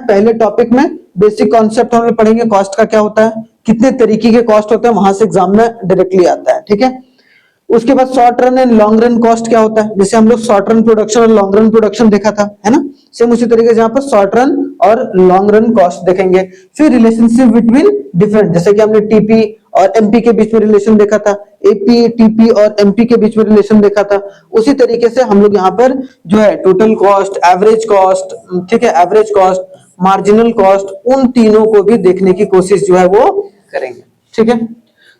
पहले टॉपिक में basic concept हम लोग पढ़ेंगे कॉस्ट का क्या होता है, कितने तरीके के कॉस्ट होते हैं, वहां से एग्जाम में डायरेक्टली आता है, ठीक है। उसके बाद short run and long run cost क्या होता है, जैसे हम लोग शॉर्ट रन प्रोडक्शन और लॉन्ग रन प्रोडक्शन देखा था, है ना। सेम उसी तरीके से यहाँ पर शॉर्ट रन और लॉन्ग रन कॉस्ट देखेंगे। फिर रिलेशनशिप बिटवीन डिफरेंट, जैसे कि हमने टीपी और एमपी के बीच में रिलेशन देखा था, एपी टीपी और एमपी के बीच में रिलेशन देखा था। उसी तरीके से हम लोग यहाँ पर जो है टोटल कॉस्ट, एवरेज कॉस्ट, ठीक है, एवरेज कॉस्ट, मार्जिनल कॉस्ट, उन तीनों को भी देखने की कोशिश जो है वो करेंगे, ठीक है।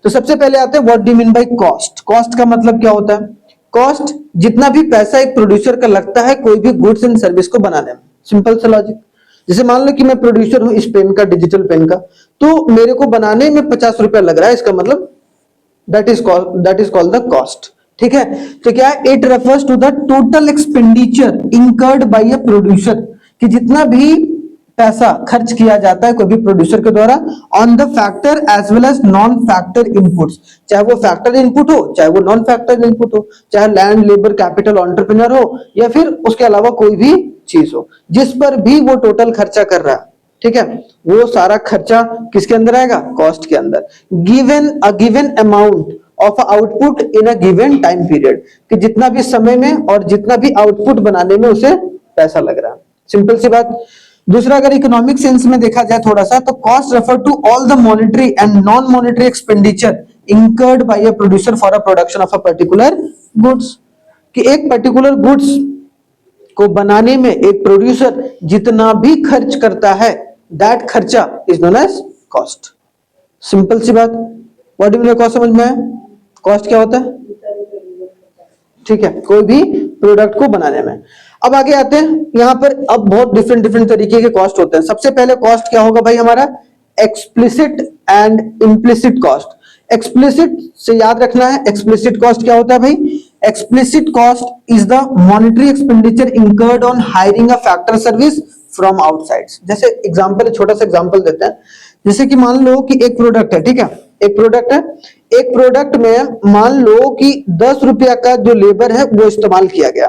तो सबसे पहले आते हैं what do you mean by cost. Cost का मतलब क्या होता है, कॉस्ट जितना भी पैसा एक प्रोड्यूसर का लगता है कोई भी गुड्स एंड सर्विस को बनाने में। सिंपल सा लॉजिक, जैसे मान लो कि मैं प्रोड्यूसर हूं इस पेन का, डिजिटल पेन का, तो मेरे को बनाने में 50 रुपया लग रहा है, इसका मतलब that is called the cost, ठीक है। तो क्या है, it refers to the total expenditure incurred by a producer, कि जितना भी पैसा खर्च किया जाता है कोई भी प्रोड्यूसर के द्वारा on the factor as well as non factor inputs, चाहे वो फैक्टर इनपुट हो चाहे वो नॉन फैक्टर इनपुट हो, चाहे लैंड, लेबर, कैपिटल, एंटरप्रेन्योर हो या फिर उसके अलावा कोई भी चीज हो, जिस पर भी वो टोटल खर्चा कर रहा है, ठीक है, वो सारा खर्चा किसके अंदर आएगा, कॉस्ट के अंदर। Given amount of output in a given time period, कि जितना भी समय में और जितना भी आउटपुट बनाने में उसे पैसा लग रहा है, सिंपल सी बात। दूसरा, अगर इकोनॉमिक सेंस में देखा जाए थोड़ा सा, तो cost refer to all the monetary and non monetary expenditure incurred by a producer for a production of a particular goods, कि एक पर्टिकुलर गुड्स को बनाने में एक प्रोड्यूसर जितना भी खर्च करता है, दैट खर्चा is known as cost. Simple सी बात। What do you mean cost, समझ में आया? कॉस्ट क्या होता है, ठीक है, कोई भी प्रोडक्ट को बनाने में। अब आगे आते हैं, यहां पर अब बहुत डिफरेंट तरीके के कॉस्ट होते हैं। सबसे पहले कॉस्ट क्या होगा भाई हमारा, explicit and implicit cost. Explicit से याद रखना है, एक्सप्लिसिट कॉस्ट क्या होता है भाई, explicit cost is the monetary expenditure incurred on hiring a factor service from outside. जैसे एग्जांपल, छोटा सा एग्जांपल देते हैं, जैसे कि मान लो कि एक प्रोडक्ट है, ठीक है, एक प्रोडक्ट है, एक प्रोडक्ट में मान लो कि 10 रुपया का जो लेबर है वो इस्तेमाल किया गया,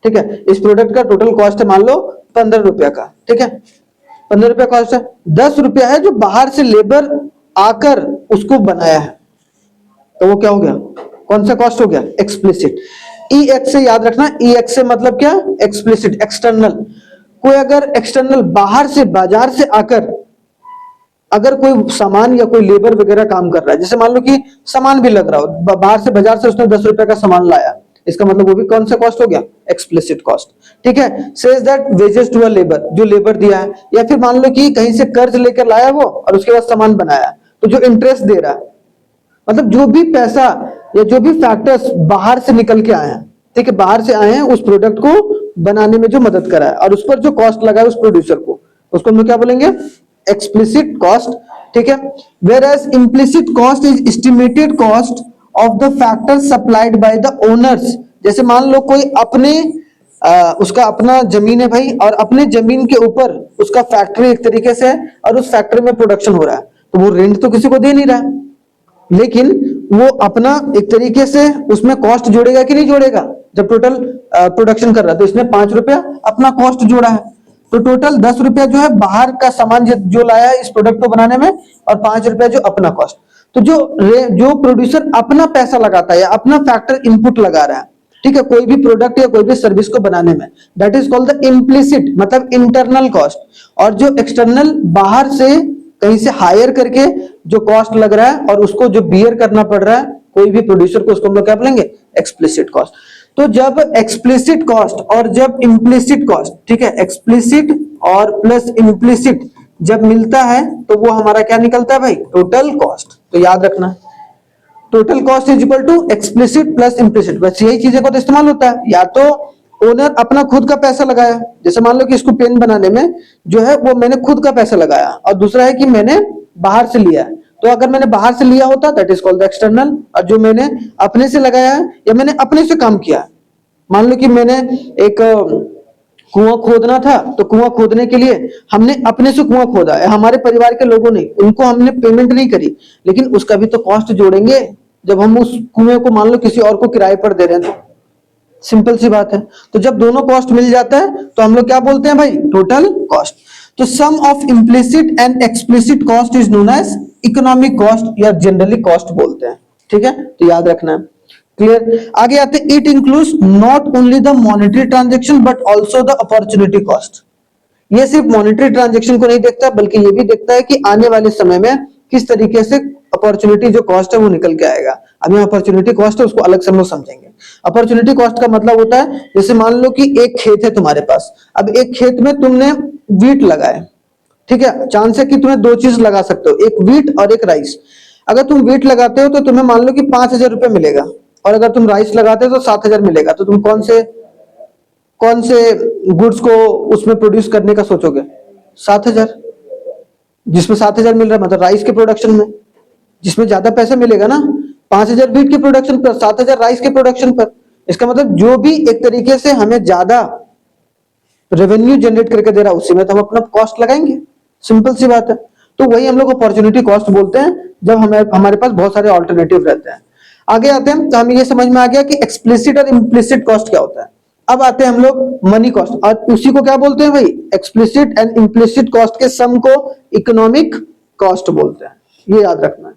ठीक है। इस प्रोडक्ट का टोटल कॉस्ट है मान लो 15 रुपया का, ठीक है, 15 रुपया कॉस्ट है। 10 रुपया है जो बाहर से लेबर आकर उसको बनाया है, तो वो क्या हो गया, कौन सा कॉस्ट हो गया, एक्सप्लिसिट। ई एक्स से याद रखना, ई एक्स से मतलब क्या, एक्सप्लिसिट, एक्सटर्नल। कोई अगर एक्सटर्नल बाहर से, बाजार से आकर अगर कोई सामान या कोई लेबर वगैरह काम कर रहा है, जैसे मान लो कि सामान भी लग रहा हो, बाहर से, बाजार से उसने 10 रुपए का सामान लाया, इसका मतलब वो भी कौन सा कॉस्ट हो गया, एक्सप्लिसिट कॉस्ट, ठीक है। Says that wages to a labour, जो लेबर दिया है, या फिर मान लो कि कहीं से कर्ज लेकर लाया वो और उसके बाद सामान बनाया, तो जो इंटरेस्ट दे रहा है, मतलब जो भी पैसा या जो भी फैक्टर्स बाहर से निकल के आए हैं, ठीक है, बाहर से आए हैं, उस प्रोडक्ट को बनाने में जो मदद करा है और उस पर जो कॉस्ट लगा है उस प्रोड्यूसर को, उसको हम लोग क्या बोलेंगे, एक्सप्लिसिट कॉस्ट, ठीक है। Whereas implicit cost is estimated cost of the factors supplied by the owners। जैसे मान लो कोई अपने उसका अपना जमीन है भाई, और अपने जमीन के ऊपर उसका फैक्ट्री एक तरीके से है और उस फैक्ट्री में प्रोडक्शन हो रहा है, तो वो रेंट तो किसी को दे नहीं रहा है, लेकिन वो अपना एक तरीके से उसमें कॉस्ट जोड़ेगा कि नहीं जोड़ेगा, जब टोटल प्रोडक्शन कर रहा है तो इसने 5 रुपया अपना कॉस्ट जोड़ा है, तो टोटल 10 रुपया जो है बाहर का सामान जो लाया है इस प्रोडक्ट को बनाने में, और 5 रुपया जो अपना कॉस्ट। तो जो प्रोड्यूसर अपना पैसा लगाता है या अपना फैक्टर इनपुट लगा रहा है, ठीक है, कोई भी प्रोडक्ट या कोई भी सर्विस को बनाने में, that is called the implicit, मतलब इंटरनल कॉस्ट। और जो एक्सटर्नल बाहर से कहीं से हायर करके जो कॉस्ट लग रहा है और उसको जो बियर करना पड़ रहा है कोई भी प्रोड्यूसर को, उसको हम लोग क्या बोलेंगे, एक्सप्लिसिट कॉस्ट। तो जब एक्सप्लिसिट कॉस्ट और जब इम्प्लिसिट कॉस्ट, ठीक है, एक्सप्लिसिट और प्लस इम्प्लिसिट जब मिलता है तो वो हमारा क्या निकलता है भाई, टोटल कॉस्ट। तो याद रखना, total cost is equal to explicit plus implicit. बस यही चीजें को तो इस्तेमाल होता है, या तो ओनर अपना खुद का पैसा लगाया, जैसे मान लो कि इसको पेन बनाने में जो है वो मैंने खुद का पैसा लगाया, और दूसरा है कि मैंने बाहर से लिया है। तो अगर मैंने बाहर से लिया होता that is called the external, और जो मैंने अपने से लगाया है या मैंने अपने से काम किया, मान लो कि मैंने एक कुआं खोदना था, तो कुआं खोदने के लिए हमने अपने से कुआं खोदा है, हमारे परिवार के लोगों ने, उनको हमने पेमेंट नहीं करी, लेकिन उसका भी तो कॉस्ट जोड़ेंगे जब हम उस कुएं को मान लो किसी और को किराए पर दे रहे हैं, तो सिंपल सी बात है। तो जब दोनों कॉस्ट मिल जाता है तो हम लोग क्या बोलते हैं भाई, टोटल कॉस्ट। तो sum of implicit and explicit cost is known as economic cost या जनरली कॉस्ट बोलते हैं, ठीक है, तो याद रखना है। क्लियर। आगे आते हैं, it includes not only the monetary transaction but also the opportunity cost. ये सिर्फ मॉनेटरी ट्रांजेक्शन को नहीं देखता बल्कि ये भी देखता है कि आने वाले समय में किस तरीके से अपॉर्चुनिटी जो कॉस्ट है वो निकल के आएगा। अब यहाँ अपॉर्चुनिटी कॉस्ट है उसको अलग से हम लोग समझेंगे। अपॉर्चुनिटी कॉस्ट का मतलब होता है, जैसे मान लो कि एक खेत है तुम्हारे पास, अब एक खेत में तुमने वीट लगाए, ठीक है, चांस है कि तुम्हें दो चीज लगा सकते हो, एक वीट और एक राइस। अगर तुम वीट लगाते हो तो तुम्हें मान लो कि 5,000 रुपए मिलेगा, और अगर तुम राइस लगाते हो तो 7,000 मिलेगा। तो तुम कौन से गुड्स को उसमें प्रोड्यूस करने का सोचोगे? 7,000, जिसमें 7,000 मिल रहा है, मतलब राइस के प्रोडक्शन में, जिसमें ज्यादा पैसा मिलेगा ना, 5,000 वीट के प्रोडक्शन पर, 7,000 राइस के प्रोडक्शन पर। इसका मतलब जो भी एक तरीके से हमें ज्यादा रेवेन्यू जनरेट करके दे रहा है उसी में तो हम अपना कॉस्ट लगाएंगे, सिंपल सी बात है। तो वही हम लोग अपॉर्चुनिटी कॉस्ट बोलते हैं जब हमारे पास बहुत सारे ऑल्टरनेटिव रहते हैं। आगे आते हैं तो हमें ये समझ में आ गया कि एक्सप्लिसिट और इम्प्लिसिट कॉस्ट क्या होता है। अब आते हैं हम लोग मनी कॉस्ट, और उसी को क्या बोलते हैं भाई? एक्सप्लिसिट एंड इम्प्लिसिट कॉस्ट के सम को इकोनॉमिक कॉस्ट बोलते हैं, ये याद रखना है।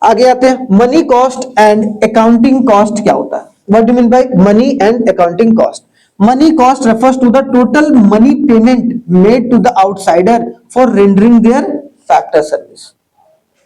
आगे आते हैं, money cost and accounting cost क्या होता है? What do mean by money and accounting cost? Money cost refers to the total money payment made to the outsider for rendering their factor service.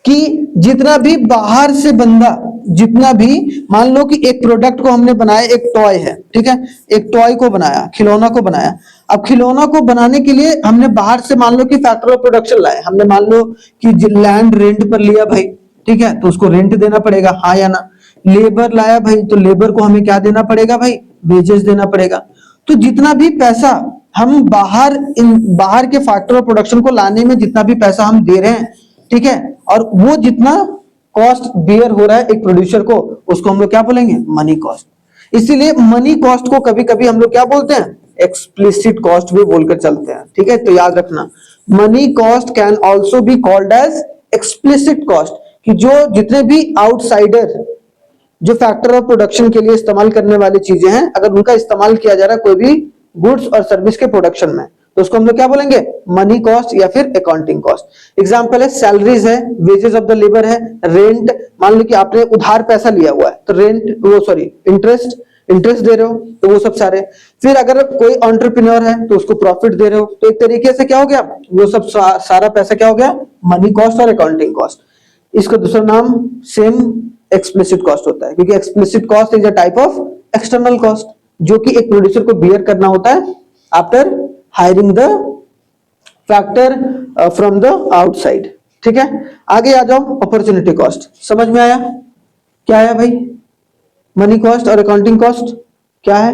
कि जितना भी बाहर से बंदा, जितना भी, मान लो कि एक प्रोडक्ट को हमने बनाया, एक टॉय है, ठीक है, एक टॉय को बनाया, खिलौना को बनाया। अब खिलौना को बनाने के लिए हमने बाहर से मान लो कि फैक्टर ऑफ प्रोडक्शन लाए, हमने मान लो कि लैंड रेंट पर लिया भाई, ठीक है, तो उसको रेंट देना पड़ेगा, हाँ या ना। लेबर लाया भाई, तो लेबर को हमें क्या देना पड़ेगा भाई? वेजेस देना पड़ेगा। तो जितना भी पैसा हम बाहर के फैक्टर ऑफ प्रोडक्शन को लाने में जितना भी पैसा हम दे रहे हैं, ठीक है, और वो जितना कॉस्ट बियर हो रहा है एक प्रोड्यूसर को, उसको हम लोग क्या बोलेंगे? Money cost. इसीलिए मनी कॉस्ट को कभी कभी हम लोग क्या बोलते हैं? एक्सप्लिसिट कॉस्ट भी बोलकर चलते हैं, ठीक है। तो याद रखना, money cost can also be called as explicit cost, कि जो जितने भी आउटसाइडर जो फैक्टर ऑफ प्रोडक्शन के लिए इस्तेमाल करने वाली चीजें हैं, अगर उनका इस्तेमाल किया जा रहा है कोई भी गुड्स और सर्विस के प्रोडक्शन में, तो उसको हम लोग क्या बोलेंगे? मनी कॉस्ट या फिर अकाउंटिंग कॉस्ट। एग्जांपल है, सैलरीज है, वेजेस ऑफ द लेबर है, रेंट, मान लो कि आपने उधार पैसा लिया हुआ है तो रेंट, वो सॉरी इंटरेस्ट दे रहे हो, तो वो सब सारे। फिर अगर कोई एंटरप्रेन्योर है तो उसको प्रॉफिट दे रहे हो, तो एक तरीके से क्या हो गया? वो सब सारा पैसा क्या हो गया? मनी कॉस्ट और अकाउंटिंग कॉस्ट। इसका दूसरा नाम सेम एक्सप्लिसिट कॉस्ट होता है, क्योंकि explicit cost is a type of external cost जो कि एक प्रोड्यूसर को बियर करना होता है after hiring the factor from the outside, ठीक है। आगे आ जाओ, अपॉर्चुनिटी कॉस्ट समझ में आया? क्या है भाई? मनी कॉस्ट और अकाउंटिंग कॉस्ट क्या है?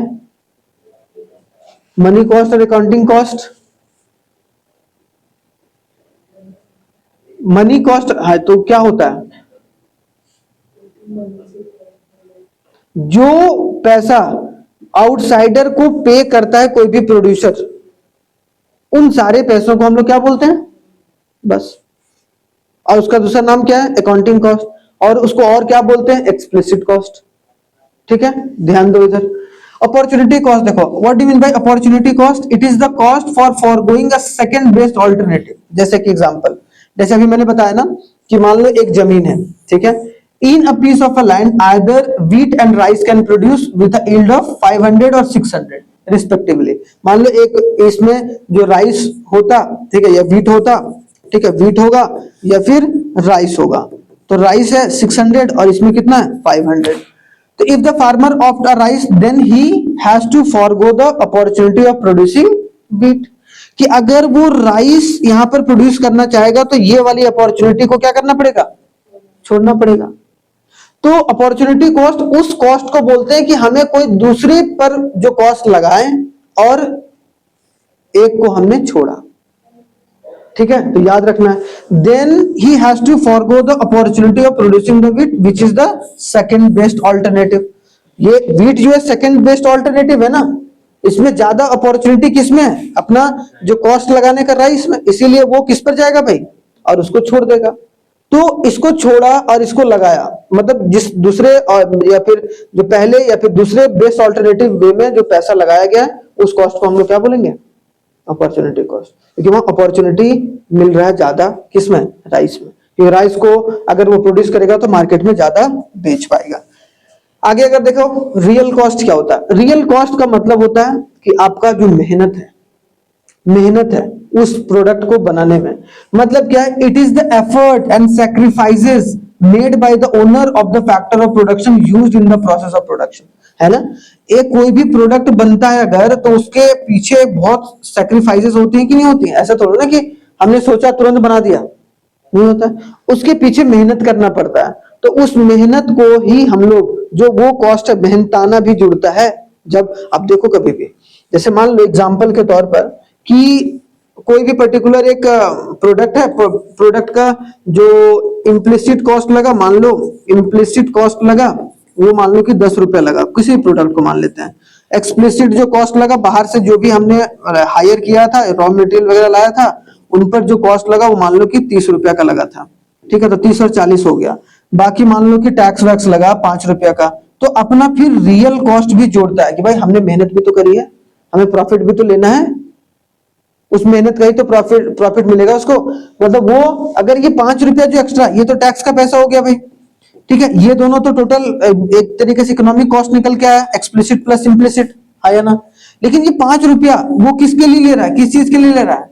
मनी कॉस्ट और अकाउंटिंग कॉस्ट, मनी कॉस्ट है तो क्या होता है? जो पैसा आउटसाइडर को पे करता है कोई भी प्रोड्यूसर, उन सारे पैसों को हम लोग क्या बोलते हैं? बस। और उसका दूसरा नाम क्या है? Accounting cost. और उसको और क्या बोलते हैं? एक्सप्लिसिट कॉस्ट, ठीक है, ध्यान दो इधर। अपॉर्चुनिटी कॉस्ट देखो, what do mean bye opportunity cost? It is the cost for forgoing a second best alternative. जैसे कि एग्जांपल, जैसे अभी मैंने बताया ना कि मान लो एक जमीन है, ठीक है, in a piece of a land either wheat and rice can produce with a yield of 500 और 600 रिस्पेक्टिवली। मान लो एक इसमें जो राइस होता, ठीक है, या व्हीट होता, ठीक है, व्हीट होगा या फिर राइस होगा, तो राइस है 600 और इसमें कितना है? 500। तो if the farmer opt a rice then he has to forgo the opportunity of producing wheat, कि अगर वो राइस यहां पर प्रोड्यूस करना चाहेगा तो ये वाली अपॉर्चुनिटी को क्या करना पड़ेगा? छोड़ना पड़ेगा। तो अपॉर्चुनिटी कॉस्ट उस कॉस्ट को बोलते हैं कि हमें कोई दूसरे पर जो कॉस्ट लगाए और एक को हमने छोड़ा, ठीक है। तो याद रखना है, then he has to forgo the opportunity of producing the wheat which is the second best alternative. ये व्हीट जो है सेकंड बेस्ट ऑल्टरनेटिव है ना, इसमें ज्यादा अपॉर्चुनिटी किसमें है? अपना जो कॉस्ट लगाने का राइस में, इसीलिए वो किस पर जाएगा भाई? और उसको छोड़ देगा। तो इसको छोड़ा और इसको लगाया, मतलब जिस दूसरे या फिर जो पहले या फिर दूसरे बेस्ट ऑल्टरनेटिव वे में जो पैसा लगाया गया है, उस कॉस्ट को हम लोग क्या बोलेंगे? अपॉर्चुनिटी कॉस्ट, क्योंकि वहां अपॉर्चुनिटी मिल रहा है ज्यादा, किसमें, राइस में, क्योंकि राइस को अगर वो प्रोड्यूस करेगा तो मार्केट में ज्यादा बेच पाएगा। आगे अगर देखो रियल कॉस्ट क्या होता है, रियल कॉस्ट का मतलब होता है कि आपका जो मेहनत है उस प्रोडक्ट को बनाने में, मतलब क्या है, it is the effort and sacrifices made by the owner of the factor of production used in the process of production, है ना। एक कोई भी प्रोडक्ट बनता है अगर, तो उसके पीछे बहुत सैक्रिफाइसेस होती हैं कि नहीं होती हैं, ऐसा थोड़ा ना कि हमने सोचा तुरंत बना दिया, नहीं होता, उसके पीछे मेहनत करना पड़ता है। तो उस मेहनत को ही हम लोग, जो वो कॉस्ट है, मेहनताना भी जुड़ता है। जब आप देखो कभी भी, जैसे मान लो एग्जांपल के तौर पर कि कोई भी पर्टिकुलर एक प्रोडक्ट है, प्रोडक्ट का जो इम्प्लिसिट कॉस्ट लगा, मान लो इम्प्लिसिट कॉस्ट लगा, वो मान लो कि 10 रुपया लगा, किसी प्रोडक्ट को मान लेते हैं। एक्सप्लिसिट जो कॉस्ट लगा, बाहर से जो भी हमने हायर किया था, रॉ मटेरियल वगैरह लाया था, उन पर जो कॉस्ट लगा वो मान लो कि 30 रुपया का लगा था, ठीक है, तो 30 और 40 हो गया। बाकी मान लो कि टैक्स वैक्स लगा 5 रुपया का, तो अपना फिर रियल कॉस्ट भी जोड़ता है कि भाई हमने मेहनत भी तो करी है, हमें प्रॉफिट भी तो लेना है, उस मेहनत का ही तो प्रॉफिट मिलेगा उसको। मतलब वो अगर ये 5 रुपया जो एक्स्ट्रा, ये तो टैक्स का पैसा हो गया भाई, ठीक है, ये दोनों तो टोटल एक तरीके से इकोनॉमिक कॉस्ट निकल के आया, एक्सप्लिसिट प्लस इम्प्लिसिट, आया ना। लेकिन ये 5 रुपया वो किसके लिए ले रहा है, किस चीज के लिए ले रहा है,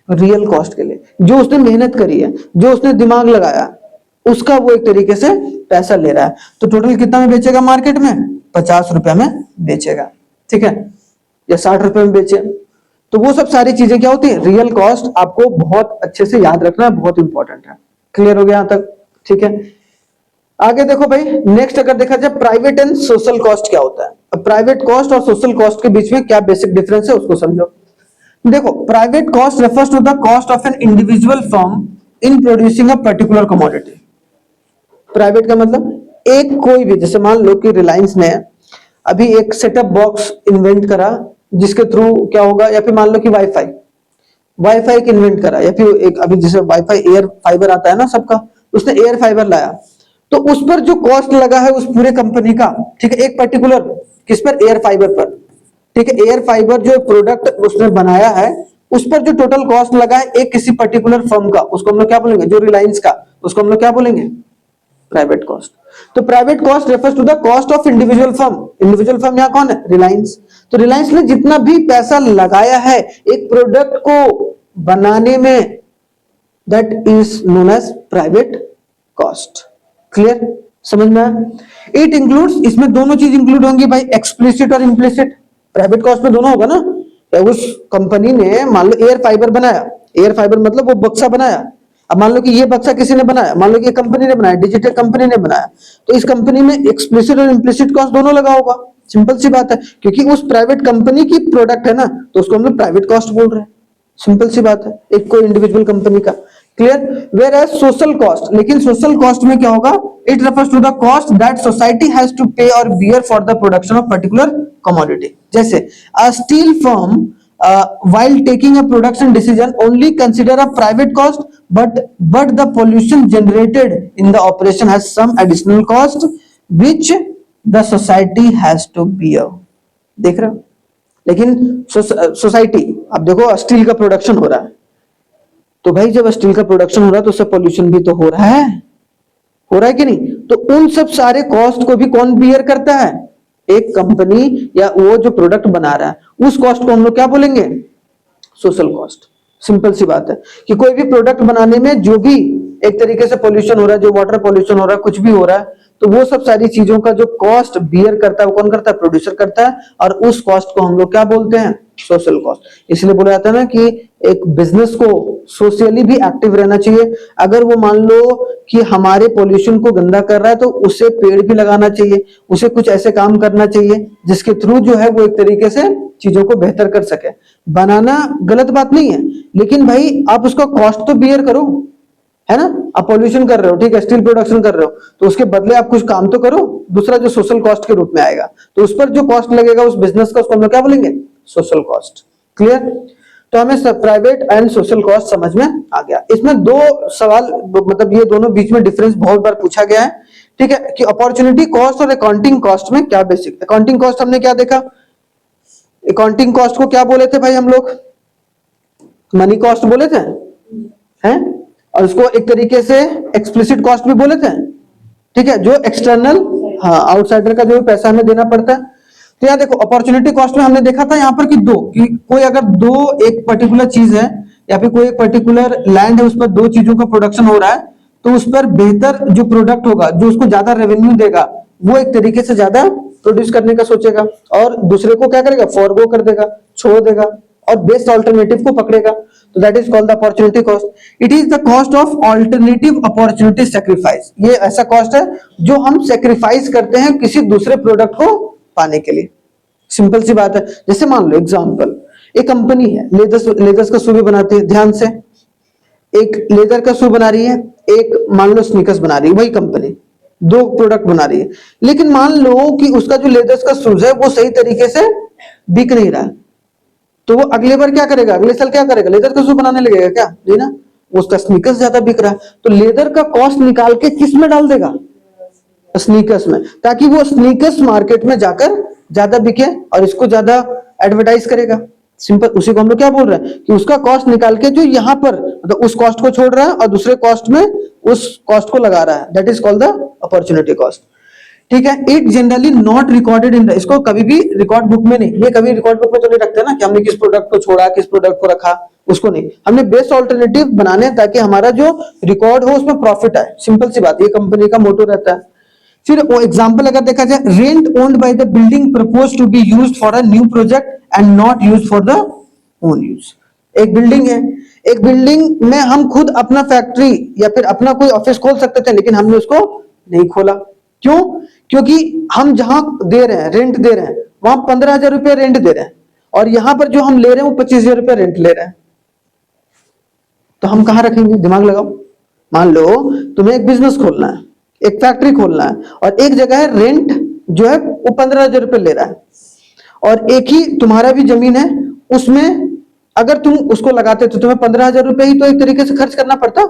रियल कॉस्ट के लिए, जो उसने मेहनत करी है, जो उसने दिमाग लगाया, उसका वो एक तरीके से पैसा ले रहा है। तो टोटल कितना में बेचेगा मार्केट में, 50 रुपया में बेचेगा, ठीक है, या 60 रुपए में बेचे। तो वो सब सारी चीजें क्या होती है, रियल कॉस्ट, आपको बहुत अच्छे से याद रखना है, बहुत इंपॉर्टेंट है। क्लियर हो गया यहां तक, ठीक है। आगे देखो भाई, नेक्स्ट अगर देखा जाए प्राइवेट एंड सोशल कॉस्ट क्या होता है। अब प्राइवेट कॉस्ट और सोशल कॉस्ट के बीच में क्या बेसिक डिफरेंस है उसको समझो। देखो, private cost refers to the cost of an individual firm in producing a particular commodity. Private का मतलब एक कोई भी, जैसे मान लो कि रिलायंस ने अभी एक सेटअप बॉक्स इन्वेंट करा, जिसके थ्रू क्या होगा, या फिर मान लो कि वाईफाई एक इन्वेंट करा, या फिर एक अभी जैसे वाईफाई एयर फाइबर आता है ना सबका, उसने एयर फाइबर लाया, तो उस पर जो कॉस्ट लगा है उस पूरे कंपनी का, ठीक है, एक पर्टिकुलर किस पर, एयर फाइबर पर, ठीक है, एयर फाइबर जो प्रोडक्ट उसने बनाया है उस पर जो टोटल कॉस्ट लगा है एक किसी पर्टिकुलर फर्म का, उसको हम लोग क्या बोलेंगे, जो रिलायंस का, उसको हम लोग क्या बोलेंगे, प्राइवेट कॉस्ट। तो private cost refers to the cost of individual firm. Individual firm यहां कौन है, रिलायंस। तो रिलायंस ने जितना भी पैसा लगाया है एक प्रोडक्ट को बनाने में, that is known as private cost. Clear, समझ में आया। इट इंक्लूड्स, इसमें दोनों चीज इंक्लूड होंगी भाई, एक्सप्लिसिट और इम्प्लिसिट। प्राइवेट कॉस्ट में दोनों होगा ना। उस कंपनी ने मान लो एयर फाइबर बनाया, एयर फाइबर मतलब वो बक्सा बनाया, अब मान लो कि ये बक्सा किसी ने बनाया, मान लो कि ये कंपनी ने बनाया, डिजिटल कंपनी ने बनाया, तो इस कंपनी में एक्सप्लिसिट और इम्प्लिसिट कॉस्ट दोनों लगा होगा। सिंपल सी बात है, क्योंकि उस प्राइवेट कंपनी की प्रोडक्ट है ना, तो उसको हम लोग प्राइवेट कॉस्ट बोल रहे हैं। सिंपल सी बात है, एक कोई इंडिविजुअल कंपनी का। Clear. Whereas social cost, लेकिन सोशल कॉस्ट में क्या होगा, it refers to the cost that society has to pay और bear for the production of particular commodity. जैसे a steel firm while taking a production decision only consider a private cost, but the pollution generated in the operation has some additional cost which the society has to bear। देख रहे हो, लेकिन society, अब देखो steel का production हो रहा है, तो भाई जब स्टील का प्रोडक्शन हो रहा है तो उससे पोल्यूशन भी तो हो रहा है कि नहीं। तो उन सब सारे कॉस्ट को भी कौन बियर करता है, एक कंपनी या वो जो प्रोडक्ट बना रहा है, उस कॉस्ट को हम लोग क्या बोलेंगे, सोशल कॉस्ट। सिंपल सी बात है कि कोई भी प्रोडक्ट बनाने में जो भी एक तरीके से पोल्यूशन हो रहा है, जो वाटर पोल्यूशन हो रहा है, कुछ भी हो रहा है, तो वो सब सारी चीजों का जो कॉस्ट बियर करता है वो कौन करता है, प्रोड्यूसर करता है, और उस कॉस्ट को हम लोग क्या बोलते हैं, सोशल कॉस्ट। इसलिए बोला जाता है ना कि एक बिजनेस को सोशली भी एक्टिव रहना चाहिए। अगर वो मान लो कि हमारे पोल्यूशन को गंदा कर रहा है तो उसे पेड़ भी लगाना चाहिए, उसे कुछ ऐसे काम करना चाहिए जिसके थ्रू जो है वो एक तरीके से चीजों को बेहतर कर सके। बनाना गलत बात नहीं है, लेकिन भाई आप उसका कॉस्ट तो बियर करो, है ना। आप पोल्यूशन कर रहे हो, ठीक है, स्टील प्रोडक्शन कर रहे हो, तो उसके बदले आप कुछ काम तो करो। दूसरा जो सोशल कॉस्ट के रूप में आएगा, तो उस पर जो कॉस्ट लगेगा उस बिजनेस का, उसको हम लोग क्या बोलेंगे, सोशल कॉस्ट। क्लियर। तो हमें प्राइवेट एंड सोशल कॉस्ट समझ में आ गया। इसमें दो सवाल, मतलब ये दोनों बीच में डिफरेंस बहुत बार पूछा गया है, ठीक है, कि अपॉर्चुनिटी कॉस्ट और अकाउंटिंग कॉस्ट में क्या बेसिक। अकाउंटिंग कॉस्ट हमने क्या देखा, अकाउंटिंग कॉस्ट को क्या बोले थे भाई हम लोग, मनी कॉस्ट बोले थे, हैं? और उसको एक तरीके से एक्सप्लिसिट कॉस्ट भी बोले थे, ठीक है, जो एक्सटर्नल, हाँ, आउटसाइडर का जो पैसा हमें देना पड़ता है। तो यहाँ देखो अपॉर्चुनिटी कॉस्ट में हमने देखा था यहाँ पर कि दो, कि कोई अगर दो एक पर्टिकुलर चीज है या फिर कोई एक पर्टिकुलर लैंड है, उस पर दो चीजों का प्रोडक्शन हो रहा है, तो उस पर बेहतर जो प्रोडक्ट होगा, जो उसको ज्यादा रेवेन्यू देगा, वो एक तरीके से ज्यादा प्रोड्यूस करने का सोचेगा और दूसरे को क्या करेगा, फॉरगो कर देगा, छोड़ देगा और बेस्ट ऑल्टरनेटिव को पकड़ेगा। तो that is called the opportunity cost. It is the cost of alternative opportunity sacrifice. ये ऐसा कॉस्ट है जो हम सेक्रीफाइस करते हैं किसी दूसरे प्रोडक्ट को पाने के लिए। सिंपल सी बात है, जैसे मान लो एग्जांपल, एक कंपनी है लेदर्स का शू भी बनाती है, ध्यान से, एक लेदर का शू बना रही है, एक मान लो स्नीकर्स बना रही है, वही कंपनी दो प्रोडक्ट बना रही है। लेकिन मान लो कि उसका जो लेदर्स का शूज है वो सही तरीके से बिक नहीं रहा, तो वो अगले बार क्या करेगा, अगले साल क्या करेगा, लेदर का शू बनाने लगेगा क्या, नहीं ना, उसका स्नीकर्स ज्यादा बिक रहा है, तो लेदर का कॉस्ट निकाल के किस में डाल देगा, स्नीकर्स में, ताकि वो स्नीकर्स मार्केट में जाकर ज्यादा बिके और इसको ज्यादा एडवर्टाइज करेगा। सिंपल, उसी को हम लोग क्या बोल रहे हैं कि उसका कॉस्ट निकाल के जो यहाँ पर मतलब उस कॉस्ट को छोड़ रहा है और दूसरे कॉस्ट में उस कॉस्ट को लगा रहा है, that is called the opportunity cost. ठीक है, it generally not recorded in the, इसको कभी भी रिकॉर्ड बुक में नहीं, ये कभी रिकॉर्ड बुक में तो नहीं रखते ना कि हमने किस प्रोडक्ट को छोड़ा, किस प्रोडक्ट को रखा, उसको नहीं, हमने बेस्ट ऑल्टरनेटिव बनाने ताकि हमारा जो रिकॉर्ड हो उसमें प्रॉफिट आए। सिंपल सी बात, ये कंपनी का मोटो रहता है। फिर वो एग्जांपल अगर देखा जाए, rent owned by the building propose to be used for a new project and not used for the own use. एक बिल्डिंग है, एक बिल्डिंग में हम खुद अपना फैक्ट्री या फिर अपना कोई ऑफिस खोल सकते थे, लेकिन हमने उसको नहीं खोला। क्यों? क्योंकि हम जहां दे रहे हैं, रेंट दे रहे हैं, वहां 15,000 रुपये रेंट दे रहे हैं और यहां पर जो हम ले रहे हैं वो 25,000 रुपये रेंट ले रहे हैं। तो हम कहां रखेंगे, दिमाग लगाओ। मान लो तुम्हें एक बिजनेस खोलना है, एक फैक्ट्री खोलना है और एक जगह है रेंट जो है वो 15,000 रुपये ले रहा है और एक ही तुम्हारा भी जमीन है, उसमें अगर तुम उसको लगाते तो तुम्हें 15,000 रुपये ही तो एक तरीके से खर्च करना पड़ता,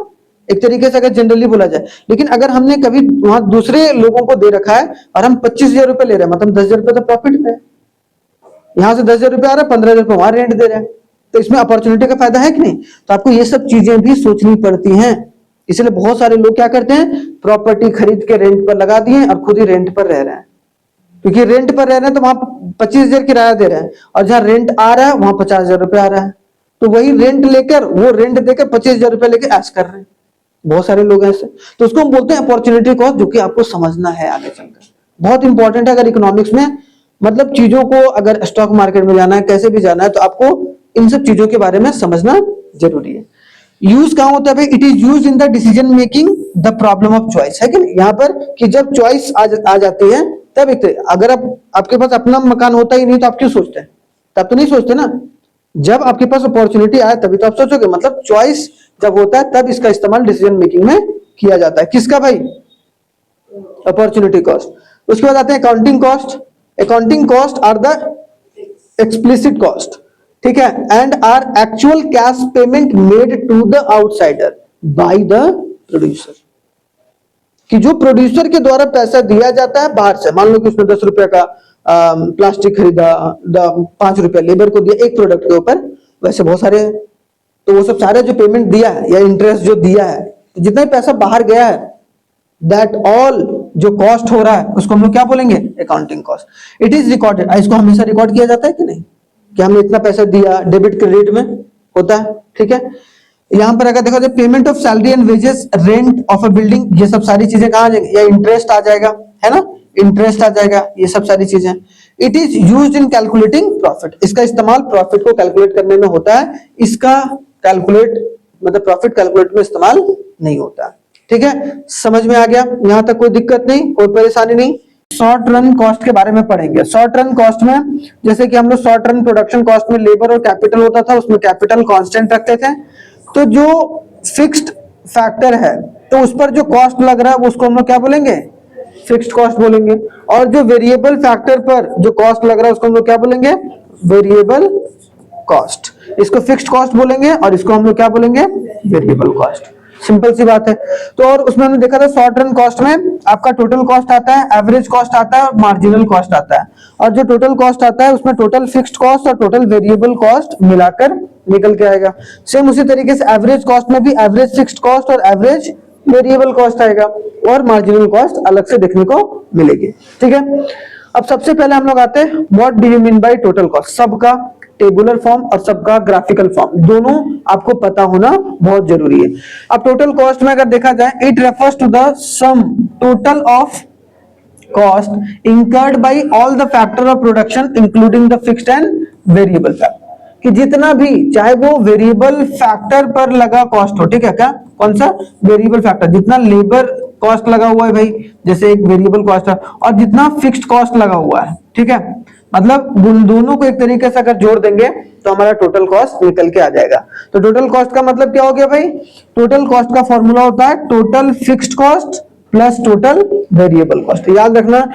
एक तरीके से अगर जनरली बोला जाए। लेकिन अगर हमने कभी वहां दूसरे लोगों को दे रखा है और हम 25,000 रुपये ले रहे हैं, मतलब 10,000 रुपये तो प्रॉफिट में है, यहां से 10,000 रुपये आ रहा है, 15,000 रुपये वहां रेंट दे रहे हैं, तो इसमें अपॉर्चुनिटी का फायदा है कि नहीं। तो आपको ये सब चीजें भी सोचनी पड़ती हैं। इसलिए बहुत सारे लोग क्या करते हैं, प्रॉपर्टी खरीद के रेंट पर लगा दिए और खुद ही रेंट पर रह रहे हैं, क्योंकि रेंट पर रह रहे हैं तो वहां 25,000 किराया दे रहे हैं और जहां रेंट आ रहा है वहां 50,000 रुपये आ रहा है, तो वही रेंट लेकर वो रेंट देकर 25,000 रुपये लेकर ऐश कर रहे हैं। बहुत सारे लोग ऐसे, तो उसको हम बोलते हैं अपॉर्चुनिटी कॉस्ट, जो कि आपको समझना है आगे चलकर, बहुत इंपॉर्टेंट है। अगर इकोनॉमिक्स में मतलब चीजों को अगर स्टॉक मार्केट में जाना है, कैसे भी जाना है, तो आपको इन सब चीजों के बारे में समझना जरूरी है। यूज कहां होता है भाई, it is use in the decision making the problem of choice, है कि नहीं। यहाँ पर कि जब चॉइस आ जाती है तब एक, अगर आपके पास अपना मकान होता ही नहीं तो आप क्यों सोचते हैं, तब तो नहीं सोचते ना। जब आपके पास अपॉर्चुनिटी आए तभी तो आप सोचोगे, मतलब चॉइस जब होता है तब इसका इस्तेमाल डिसीजन मेकिंग में किया जाता है। किसका भाई, अपॉर्चुनिटी कॉस्ट। उसके बाद आते हैं accounting cost. Accounting cost are the explicit cost, ठीक है, and are actual cash payment made to the outsider by the producer, कि जो प्रोड्यूसर के द्वारा पैसा दिया जाता है बाहर से। मान लो कि उसने 10 रुपए का प्लास्टिक खरीदा, 5 रुपए लेबर को दिया एक प्रोडक्ट के ऊपर, वैसे बहुत सारे, तो वो सब सारे जो पेमेंट दिया है या इंटरेस्ट जो दिया है, तो जितना भी पैसा बाहर गया है, दैट ऑल जो कॉस्ट हो रहा है उसको हम लोग क्या बोलेंगे, accounting cost. It is recorded, इसको हमेशा रिकॉर्ड किया जाता है कि नहीं, कि हमने इतना पैसा दिया, डेबिट क्रेडिट में होता है, ठीक है। यहां पर अगर देखो तो payment of salary and wages, rent of a building, ये सब सारी चीजें कहां आ जाएंगी, या इंटरेस्ट आ जाएगा, है ना, इंटरेस्ट आ जाएगा, ये सब सारी चीजें। It is used in calculating profit, इसका इस्तेमाल प्रॉफिट को कैलकुलेट करने में होता है, इसका कैलकुलेट मतलब प्रॉफिट कैलकुलेट में इस्तेमाल नहीं होता, ठीक है। समझ में आ गया, यहां तक कोई दिक्कत नहीं, कोई परेशानी नहीं। शॉर्ट रन कॉस्ट के बारे में पढ़ेंगे। शॉर्ट रन कॉस्ट में जैसे कि हम लोग शॉर्ट रन प्रोडक्शन कॉस्ट में लेबर और कैपिटल होता था, उसमें कैपिटल कांस्टेंट रखते थे, तो जो फिक्स्ड फैक्टर है तो उस पर जो कॉस्ट लग रहा है वो उसको हम लोग क्या बोलेंगे, फिक्स्ड कॉस्ट बोलेंगे, और जो वेरिएबल फैक्टर पर जो कॉस्ट लग रहा है उसको हम लोग क्या बोलेंगे, वेरिएबल कॉस्ट। इसको फिक्स्ड कॉस्ट बोलेंगे और इसको हम लोग क्या बोलेंगे, वेरिएबल कॉस्ट। सिंपल सी बात है। तो और उसमें हमने देखा था शॉर्ट रन कॉस्ट में आपका टोटल कॉस्ट आता है, एवरेज कॉस्ट आता है और मार्जिनल कॉस्ट आता है। और जो टोटल कॉस्ट आता है उसमें टोटल फिक्स्ड कॉस्ट और टोटल वेरिएबल कॉस्ट मिलाकर निकल के आएगा। सेम उसी तरीके से एवरेज कॉस्ट में भी एवरेज फिक्स्ड कॉस्ट और एवरेज वेरिएबल कॉस्ट आएगा और मार्जिनल कॉस्ट अलग से देखने को मिलेगी। ठीक है, अब सबसे पहले हम लोग आते हैं what do you mean by total cost. सबका टेबुलर फॉर्म और सबका ग्राफिकल फॉर्म दोनों आपको पता होना बहुत जरूरी है। अब टोटल कॉस्ट में अगर देखा जाए, it refers to the sum total of cost incurred by all the factor of production including the fixed and variable factor, कि जितना भी चाहे वो वेरिएबल फैक्टर पर लगा कॉस्ट हो, ठीक है, क्या कौन सा वेरिएबल फैक्टर, जितना लेबर कॉस्ट लगा हुआ है भाई, जैसे एक वेरिएबल कॉस्ट है, और जितना फिक्स्ड कॉस्ट लगा हुआ है, ठीक है, मतलब उन दोनों को एक तरीके से अगर जोड़ देंगे तो हमारा टोटल कॉस्ट निकल के आ जाएगा। तो टोटल कॉस्ट का मतलब क्या हो गया भाई, टोटल कॉस्ट का फॉर्मूला होता है total fixed cost plus total variable cost. याद रखना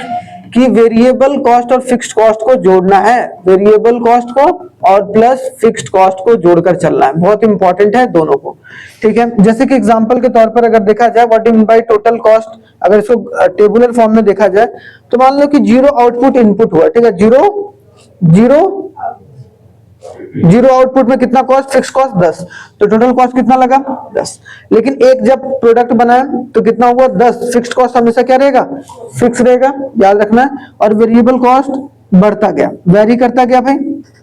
कि वेरिएबल कॉस्ट और फिक्स्ड कॉस्ट को जोड़ना है, वेरिएबल कॉस्ट को और प्लस फिक्स्ड कॉस्ट को जोड़कर चलना है, बहुत इंपॉर्टेंट है दोनों को। ठीक है, जैसे कि एग्जांपल के तौर पर अगर देखा जाए what do you mean by total cost, अगर इसको टेबुलर फॉर्म में देखा जाए तो मान लो कि जीरो आउटपुट इनपुट हुआ, ठीक है, जीरो आउटपुट में कितना कॉस्ट, फिक्स कॉस्ट 10, तो टोटल कॉस्ट कितना लगा 10। लेकिन एक जब प्रोडक्ट बनाया तो कितना हुआ 10, फिक्स्ड कॉस्ट हमेशा क्या रहेगा, फिक्स रहेगा, याद रखना है। और वेरिएबल कॉस्ट बढ़ता गया, वैरी करता गया भाई,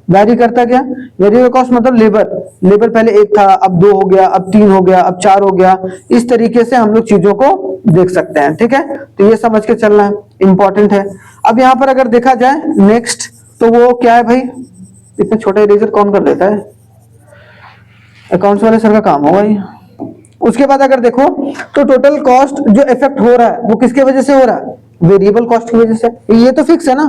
वैरी करता गया। वेरिएबल कॉस्ट मतलब लेबर पहले 1 था, अब 2 हो गया, अब 3 हो गया, अब 4 हो गया। इस तरीके से हम लोग चीजों को देख सकते हैं। ठीक है, तो ये समझ के चलना है, इंपॉर्टेंट है। अब यहाँ पर अगर देखा जाए नेक्स्ट, तो वो क्या है भाई, इतना छोटा इरेजर कौन कर देता है, अकाउंट्स वाले सर का काम होगा ये। उसके बाद अगर देखो तो टोटल कॉस्ट जो इफेक्ट हो रहा है वो किसके वजह से हो रहा है, वेरिएबल कॉस्ट की वजह से। ये तो फिक्स है ना,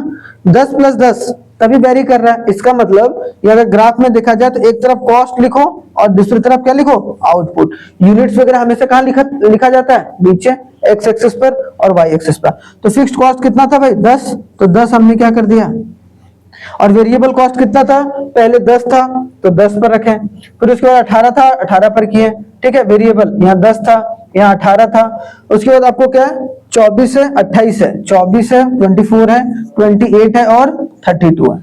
10 + 10 तभी वेरी कर रहा है। इसका मतलब ये अगर ग्राफ में देखा जाए तो एक तरफ कॉस्ट लिखो और दूसरी तरफ क्या लिखो, आउटपुट। यूनिट्स वगैरह हमेशा कहाँ लिखा जाता है, नीचे एक्स एक्सिस पर और वाई एक्सिस पर। तो फिक्स्ड कॉस्ट कितना था भाई 10, तो 10 हमने क्या कर दिया, और वेरिएबल कॉस्ट कितना था, पहले 10 था तो 10 पर रखें, फिर उसके बाद 18 था 18 पर किए। ठीक है, वेरिएबल यहाँ 10 था, यहाँ 18 था। उसके बाद आपको क्या है, 24 है, 28 है, 24 है, 24 है, 28 है और 32 है।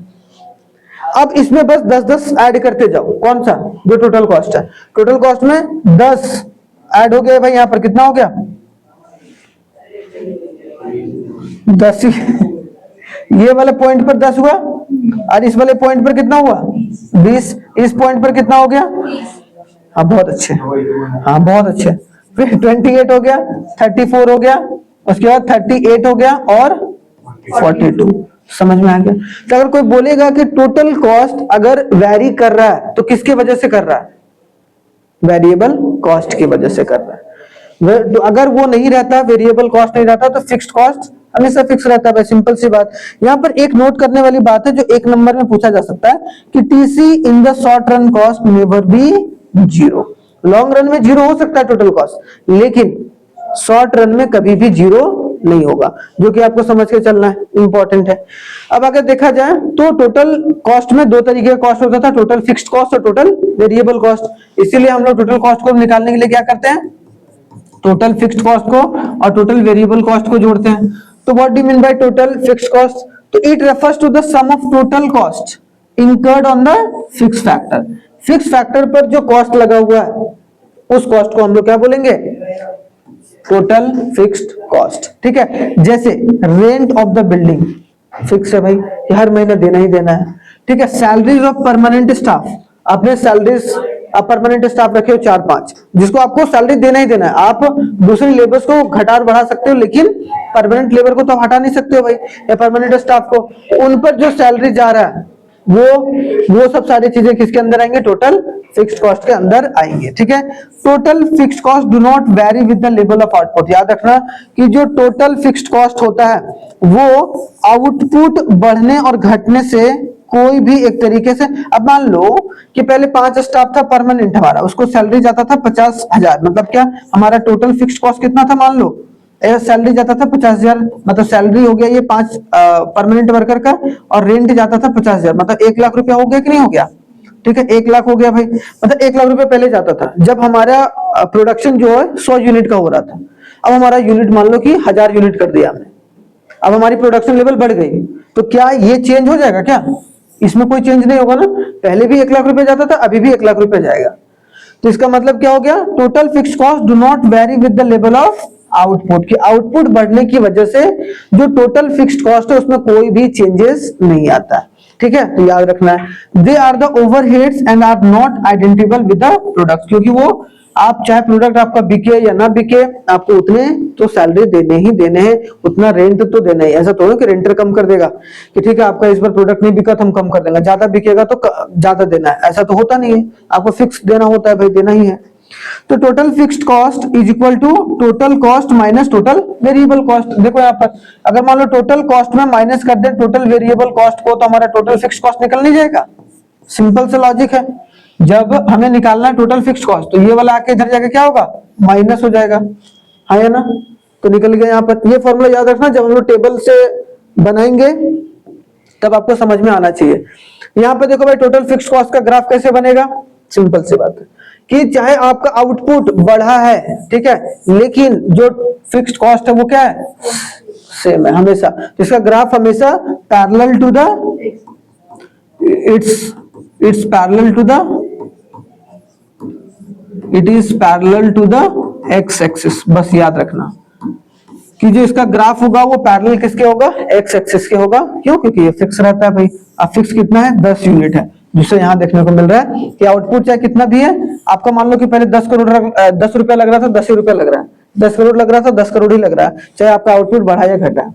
अब इसमें बस 10-10 ऐड करते जाओ, कौन सा, जो टोटल कॉस्ट है। टोटल कॉस्ट में 10 ऐड हो गया भाई, यहाँ पर कितना हो गया 10 ही ये वाले पॉइंट पर 10 हुआ और इस वाले पॉइंट पर कितना हुआ 20, इस पॉइंट पर कितना हो गया, हाँ बहुत अच्छे, हाँ बहुत अच्छे। फिर 28 हो गया, 34 हो गया, उसके बाद 38 हो गया और 42। समझ में आ गया। तो अगर कोई बोलेगा कि टोटल कॉस्ट अगर वैरी कर रहा है तो किसकी वजह से कर रहा है, वेरिएबल कॉस्ट की वजह से कर रहा है। अगर वो नहीं रहता, वेरिएबल कॉस्ट नहीं रहता, तो फिक्स्ड कॉस्ट हमेशा फिक्स रहता है। सिंपल सी बात। यहाँ पर एक नोट करने वाली बात है जो 1 नंबर में पूछा जा सकता है कि TC in the short run cost never be zero. Long run में जीरो हो सकता है टोटल कॉस्ट, लेकिन शॉर्ट रन में कभी भी जीरो नहीं होगा, जो कि आपको समझ के चलना है, इंपॉर्टेंट है। अब अगर देखा जाए तो टोटल कॉस्ट में 2 तरीके का कॉस्ट होता था, टोटल फिक्स्ड कॉस्ट और टोटल वेरिएबल कॉस्ट। इसीलिए हम लोग टोटल कॉस्ट को निकालने के लिए क्या करते हैं, टोटल फिक्स्ड कॉस्ट को और टोटल वेरिएबल कॉस्ट को जोड़ते हैं। तो what do you mean by total fixed cost, तो it refers to the sum of total cost incurred on the fixed factor. Fixed factor पर जो कॉस्ट लगा हुआ है उस कॉस्ट को हम लोग क्या बोलेंगे, टोटल फिक्स्ड कॉस्ट। ठीक है, जैसे rent of the building fix है भाई, हर महीने देना ही देना है। ठीक है, सैलरीज ऑफ परमानेंट स्टाफ, आपने सैलरीज आप परमानेंट स्टाफ रखे हो 4-5, जिसको आपको सैलरी देना ही देना है। आप दूसरे लेबर्स को घटा और बढ़ा सकते हो, लेकिन परमानेंट लेबर को तो हटा नहीं सकते हो भाई, या परमानेंट स्टाफ को। उन पर जो सैलरी जा रहा है वो सब सारी चीजें किसके अंदर आएंगे, टोटल फिक्स्ड कॉस्ट के अंदर आएंगे। ठीक है, total fixed cost do not very with the level of output. याद रखना कि जो टोटल फिक्स्ड कॉस्ट होता है वो आउटपुट बढ़ने और घटने से कोई भी एक तरीके से। अब मान लो कि पहले 5 स्टाफ था परमानेंट हमारा, उसको सैलरी जाता था 50,000, मतलब क्या हमारा टोटल फिक्स्ड कॉस्ट कितना था, मान लो सैलरी जाता था 50,000, मतलब सैलरी हो गया ये 5 परमानेंट वर्कर का, और रेंट जाता था 50,000, मतलब 1 लाख रुपया हो गया कि नहीं हो गया। ठीक है, 1 लाख हो गया भाई, मतलब 1 लाख रुपया पहले जाता था। जब हमारा प्रोडक्शन जो है 100 यूनिट का हो रहा था, अब हमारा यूनिट मान लो कि 1000 यूनिट कर दिया हमने, अब हमारी प्रोडक्शन लेवल बढ़ गई, तो क्या ये चेंज हो जाएगा क्या? इसमें कोई चेंज नहीं होगा ना, पहले भी 1 लाख रुपए जाता था, अभी भी 1 लाख रुपए जाएगा। तो इसका मतलब क्या हो गया? Total fixed cost do not very with the level of output, की आउटपुट बढ़ने की वजह से जो टोटल फिक्स्ड कॉस्ट है उसमें कोई भी चेंजेस नहीं आता है। ठीक है, तो याद रखना है they are the overheads and are not identifiable with the product, क्योंकि वो आप चाहे प्रोडक्ट आपका बिके या ना बिके, आपको उतने तो सैलरी देने ही देने हैं, उतना रेंट तो देना ही। ऐसा थोड़ा कि रेंटर कम कर देगा कि ठीक है आपका इस बार प्रोडक्ट नहीं बिका तो हम कम कर देंगे, ज्यादा बिकेगा तो ज्यादा देना है, ऐसा तो होता नहीं है, आपको फिक्स देना होता है भाई, देना ही है। तो total fixed cost is equal to total cost minus total variable cost. देखो यहाँ पर अगर मान लो टोटल कॉस्ट में माइनस कर दे टोटल वेरिएबल कॉस्ट को, तो हमारा टोटल फिक्स्ड कॉस्ट निकल नहीं जाएगा। सिंपल सा लॉजिक है, जब हमें निकालना है टोटल फिक्स्ड कॉस्ट तो ये वाला आके इधर जाके क्या होगा? माइनस हो जाएगा, है ना? तो निकल गया यहाँ पर। ये फॉर्मूला याद रखना, जब हम लोग टेबल से बनाएंगे तब आपको समझ में आना चाहिए। यहाँ पे देखो भाई टोटल फिक्स्ड कॉस्ट का ग्राफ कैसे बनेगा? सिंपल सी बात है कि चाहे आपका आउटपुट बढ़ा है, ठीक है, लेकिन जो फिक्स्ड कॉस्ट है वो क्या है? सेम है हमेशा। तो इसका ग्राफ हमेशा parallel to the it's parallel to the it is parallel to the x axis. बस याद रखना कि जो इसका ग्राफ होगा वो पैरेलल किसके होगा? एक्स एक्सिस के होगा। क्यों? क्योंकि ये फिक्स रहता है भाई। अब फिक्स कितना है? 10 यूनिट है, जिससे यहाँ देखने को मिल रहा है कि आउटपुट चाहे कितना भी है आपका, मान लो कि पहले 10 रुपया लग रहा था, 10 ही रुपया लग रहा है, 10 करोड़ लग रहा था, 10 करोड़ ही लग रहा है, चाहे आपका आउटपुट बढ़ा या घटा।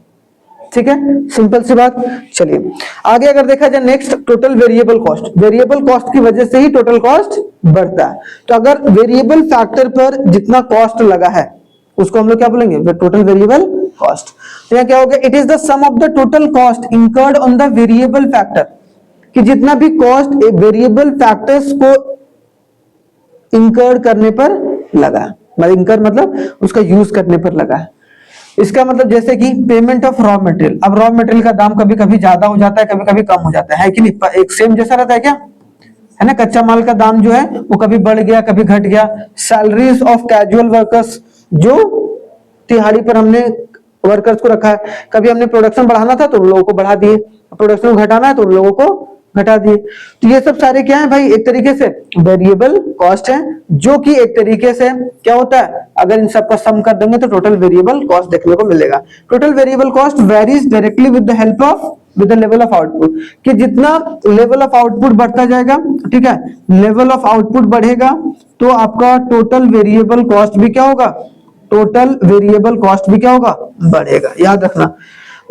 ठीक है, सिंपल सी बात। चलिए आगे अगर देखा जाए next, total variable cost. Variable cost की वजह से ही टोटल कॉस्ट बढ़ता है। तो अगर वेरिएबल फैक्टर पर जितना कॉस्ट लगा है उसको हम लोग क्या बोलेंगे? Total variable cost. तो यहाँ क्या होगा? It is the sum of the total cost incurred on the variable factor, कि जितना भी कॉस्ट एक वेरिएबल फैक्टर्स को इंकर्ड करने पर लगा, मतलब इंकर मतलब उसका यूज करने पर लगा है। इसका मतलब जैसे कि पेमेंट ऑफ रॉ मटेरियल। अब रॉ मटेरियल का दाम कभी कभी ज्यादा हो जाता है, कभी कभी कम हो जाता है कि नहीं? एक सेम जैसा रहता है क्या? है ना? कच्चा माल का दाम जो है वो कभी बढ़ गया कभी घट गया। सैलरीज ऑफ कैजुअल वर्कर्स, जो दिहाड़ी पर हमने वर्कर्स को रखा है, कभी हमने प्रोडक्शन बढ़ाना था तो उन लोगों को बढ़ा दिए, प्रोडक्शन घटाना है तो उन लोगों को घटा दिए। तो ये सब सारे क्या है भाई? एक तरीके से वेरिएबल कॉस्ट है, जो कि एक तरीके से क्या होता है, अगर इन सब का सम कर देंगे तो टोटल वेरिएबल कॉस्ट देखने को मिलेगा। Total variable cost varies directly with the help of with the level of output, कि जितना लेवल ऑफ आउटपुट बढ़ता जाएगा, ठीक है, लेवल ऑफ आउटपुट बढ़ेगा तो आपका टोटल वेरिएबल कॉस्ट भी क्या होगा? टोटल वेरिएबल कॉस्ट भी क्या होगा? बढ़ेगा। याद रखना,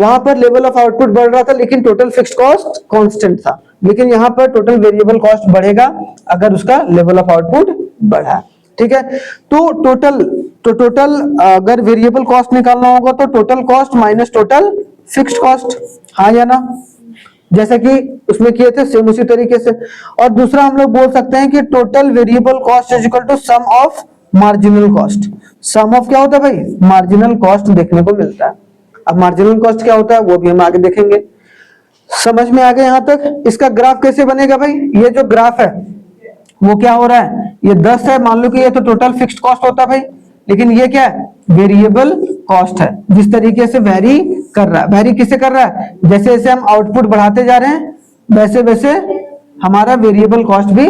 वहां पर लेवल ऑफ आउटपुट बढ़ रहा था लेकिन टोटल फिक्स्ड कॉस्ट कांस्टेंट था, लेकिन यहाँ पर टोटल वेरिएबल कॉस्ट बढ़ेगा अगर उसका लेवल ऑफ आउटपुट बढ़ा। ठीक है, तो टोटल अगर वेरिएबल कॉस्ट निकालना होगा तो total cost minus total fixed cost, हाँ या ना? जैसे कि उसमें किए थे सेम उसी तरीके से। और दूसरा हम लोग बोल सकते हैं कि total variable cost is equal to sum of marginal cost. Sum of क्या होता है भाई? मार्जिनल कॉस्ट देखने को मिलता है। अब मार्जिनल कॉस्ट क्या होता है वो भी हम आगे देखेंगे। समझ में आ गया यहाँ तक? इसका ग्राफ कैसे बनेगा भाई? ये जो ग्राफ है वो क्या हो रहा है? ये 10 है, मान लो कि ये तो टोटल फिक्स्ड कॉस्ट होता है भाई, लेकिन ये क्या है? वेरिएबल कॉस्ट है। जिस तरीके से वेरी कर रहा है, वेरी किसे कर रहा है? जैसे जैसे हम आउटपुट बढ़ाते जा रहे हैं वैसे वैसे हमारा वेरिएबल कॉस्ट भी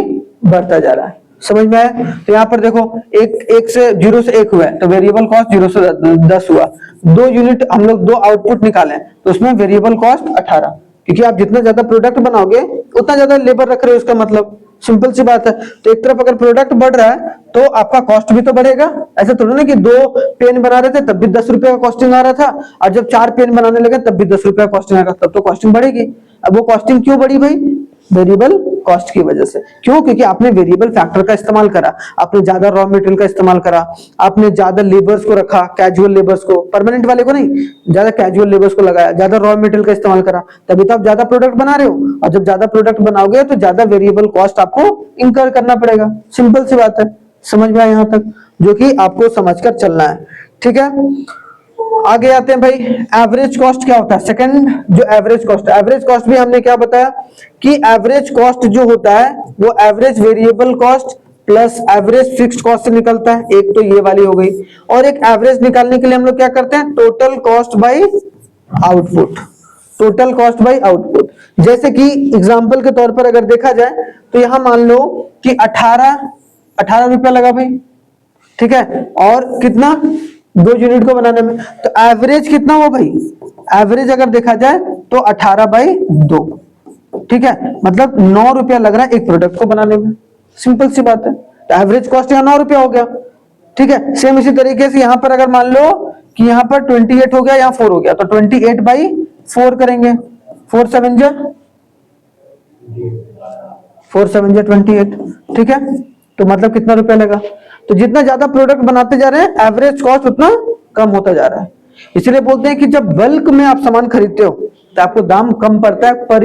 बढ़ता जा रहा है। समझ में आया? तो यहाँ पर देखो एक से 0 से 1 हुआ है तो वेरिएबल कॉस्ट 0 से 10 हुआ। 2 यूनिट हम लोग 2 आउटपुट निकाले तो उसमें वेरिएबल कॉस्ट 18, क्योंकि आप जितना ज्यादा प्रोडक्ट बनाओगे उतना ज्यादा लेबर रख रहे हो, उसका मतलब सिंपल सी बात है। तो एक तरफ अगर प्रोडक्ट बढ़ रहा है तो आपका कॉस्ट भी तो बढ़ेगा। ऐसा थोड़ा ना कि 2 पेन बना रहे थे तब भी 10 रुपए का कॉस्टिंग आ रहा था, और जब 4 पेन बनाने लगे तब भी 10 रुपए का कॉस्टिंग आ रहा था, तब तो कॉस्टिंग बढ़ेगी। अब वो कॉस्टिंग क्यों बढ़ी भाई? वेरिएबल कॉस्ट की वजह से। क्यों? क्योंकि आपने वेरिएबल फैक्टर का इस्तेमाल करा, आपने ज्यादा रॉ मटेरियल का इस्तेमाल करा, आपने ज्यादा लेबर्स को रखा, कैजुअल लेबर्स को, परमानेंट वाले को नहीं, ज्यादा कैजुअल लेबर्स को लगाया, ज्यादा रॉ मटेरियल का इस्तेमाल करा, तभी तो आप ज्यादा प्रोडक्ट बना रहे हो। और जब ज्यादा प्रोडक्ट बनाओगे तो ज्यादा वेरिएबल कॉस्ट आपको इंकर करना पड़ेगा। सिंपल सी बात है। समझ में आया यहाँ तक? जो कि आपको समझकर चलना है। ठीक है, आगे आते हैं भाई। एवरेज कॉस्ट क्या होता है? सेकंड जो एवरेज कॉस्ट भी हमने क्या बताया कि एवरेज कॉस्ट जो होता है वो average variable cost plus average fixed cost से निकलता है, एक तो ये वाली हो गई। और एक एवरेज निकालने के लिए हम लोग क्या करते हैं, total cost bye output, total cost bye output. जैसे कि एग्जांपल के तौर पर अगर देखा जाए तो यहां मान लो कि 18 रुपया लगा भाई, ठीक है, और कितना 2 यूनिट को बनाने में, तो एवरेज कितना हो भाई, एवरेज अगर देखा जाए तो 18/2, ठीक है, मतलब 9 रुपया लग रहा है एक प्रोडक्ट को बनाने में, सिंपल सी बात है। तो एवरेज कॉस्ट यहाँ 9 रुपया हो गया, ठीक है। सेम इसी तरीके से यहां पर अगर मान लो कि यहां पर 28 हो गया, यहाँ 4 हो गया, तो 28/4 करेंगे, 4 7 जा 28, ठीक है। तो मतलब कितना रुपया लगा, तो जितना ज्यादा प्रोडक्ट बनाते जा रहे हैं एवरेज कॉस्ट उतना कम होता जा रहा है। इसलिए बोलते हैं कि जब बल्क में आप सामान खरीदते हो तो आपको दाम कम पड़ता है पर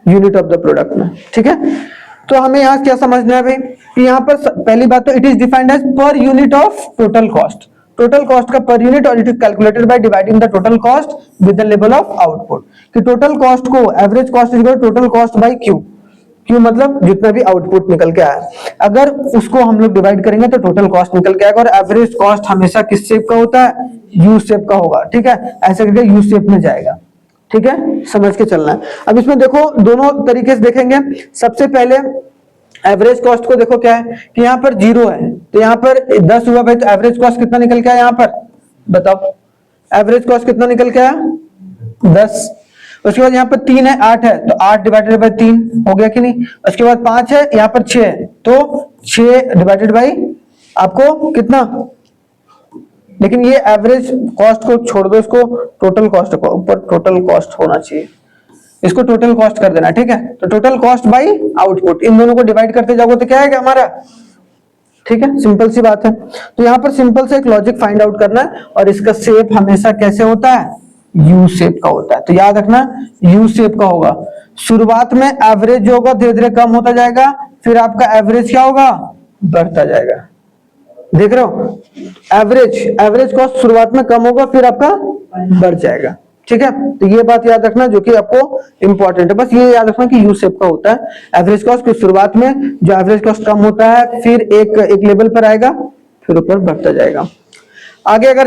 यूनिट ऑफ द प्रोडक्ट में, ठीक है। तो हमें यहाँ क्या समझना है भाई कि यहाँ पर पहली बात तो it is defined as per unit of total cost, total cost का पर यूनिट, और it is calculated by dividing the total cost with the level of output. कि टोटल कॉस्ट को average cost is equal to total cost by q, क्यों मतलब जितना भी output निकल के आया, अगर उसको हम लोग डिवाइड करेंगे तो टोटल कॉस्ट निकल के आएगा। और एवरेज कॉस्ट हमेशा किस शेप का होता है, यू शेप का होगा, ठीक है, ऐसे करके यू शेप में जाएगा, ठीक है, समझ के चलना है। अब इसमें देखो दोनों तरीके से देखेंगे। सबसे पहले एवरेज कॉस्ट को देखो क्या है कि यहाँ पर 0 है, तो यहाँ पर 10 हुआ भाई, तो एवरेज कॉस्ट कितना निकल के आया यहाँ पर, बताओ एवरेज कॉस्ट कितना निकल के आया, 10। उसके बाद यहाँ पर 3 है, 8 है, तो 8 डिवाइडेड बाय 3 हो गया कि नहीं। उसके बाद 5 है, यहाँ पर 6 है, तो 6 डिवाइडेड बाय आपको कितना, लेकिन ये एवरेज कॉस्ट को छोड़ दो, इसको टोटल कॉस्ट को ऊपर टोटल कॉस्ट होना चाहिए, इसको टोटल कॉस्ट कर देना, ठीक है। तो टोटल कॉस्ट बाय आउटपुट, इन दोनों को डिवाइड करते जाओगे तो क्या आएगा हमारा, ठीक है, सिंपल सी बात है। तो यहाँ पर सिंपल से एक लॉजिक फाइंड आउट करना है, और इसका शेप हमेशा कैसे होता है, यू शेप का होता है। तो याद रखना यू शेप का होगा। शुरुआत में एवरेज जो होगा धीरे धीरे कम होता जाएगा, फिर आपका एवरेज क्या होगा, बढ़ता जाएगा। देख रहे हो, एवरेज कॉस्ट शुरुआत में कम होगा, फिर आपका बढ़ जाएगा, ठीक है। तो ये बात याद रखना जो कि आपको इंपॉर्टेंट है, बस ये याद रखना कि यू शेप का होता है एवरेज कॉस्ट, की शुरुआत में जो एवरेज कॉस्ट कम होता है, फिर एक लेवल पर आएगा, फिर ऊपर बढ़ता जाएगा। आगे अगर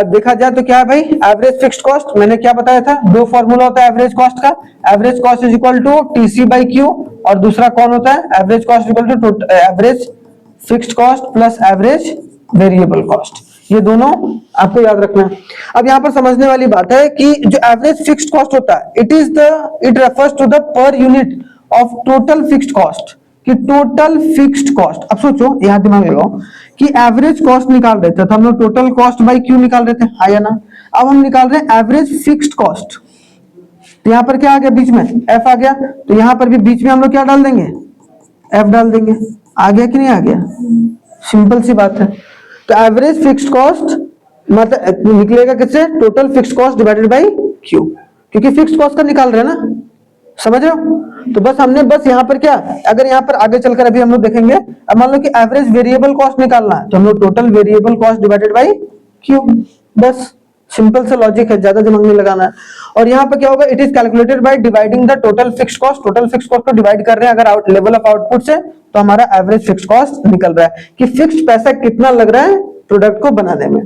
देखा जाए तो क्या है भाई, एवरेज फिक्स्ड कॉस्ट, मैंने क्या बताया था, 2 फॉर्मूला होता है एवरेज कॉस्ट का, average cost is equal to TC by q, और दूसरा कौन होता है, average cost equal to average fixed cost plus average variable cost. ये दोनों आपको याद रखना है। अब यहाँ पर समझने वाली बात है कि जो एवरेज फिक्स्ड कॉस्ट होता है, it refers to the per unit of total fixed cost, कि टोटल फिक्स्ड कॉस्ट। अब सोचो, यहाँ दिमाग लगाओ कि एवरेज कॉस्ट निकाल रहे थे तो हम लोग टोटल कॉस्ट बाय क्यू निकाल रहे थे, हाँ या ना। अब हम निकाल रहे हैं एवरेज फिक्स्ड कॉस्ट, तो यहाँ पर क्या आ गया बीच में, एफ आ गया, तो यहाँ पर भी बीच में हम लोग क्या डाल देंगे, एफ डाल देंगे। आ गया कि नहीं आ गया, सिंपल सी बात है। तो एवरेज फिक्स्ड कॉस्ट मतलब निकलेगा किससे, total fixed cost divided by Q, क्योंकि फिक्स्ड कॉस्ट का निकाल रहे हैं ना, समझ रहे हो। तो बस हमने बस यहाँ पर क्या, अगर यहाँ पर आगे चलकर अभी हम लोग देखेंगे, अब मान लो कि एवरेज वेरिएबल कॉस्ट निकालना है, तो हम लोग total variable cost divided by Q, बस सिंपल सा लॉजिक है, ज्यादा दिमाग नहीं लगाना है। और यहाँ पर क्या होगा, it is calculated by dividing the total fixed cost, total fixed cost को डिवाइड कर रहे हैं अगर लेवल ऑफ आउटपुट से, तो हमारा एवरेज फिक्स्ड कॉस्ट निकल रहा है कि फिक्स्ड पैसा कितना लग रहा है प्रोडक्ट को बनाने में।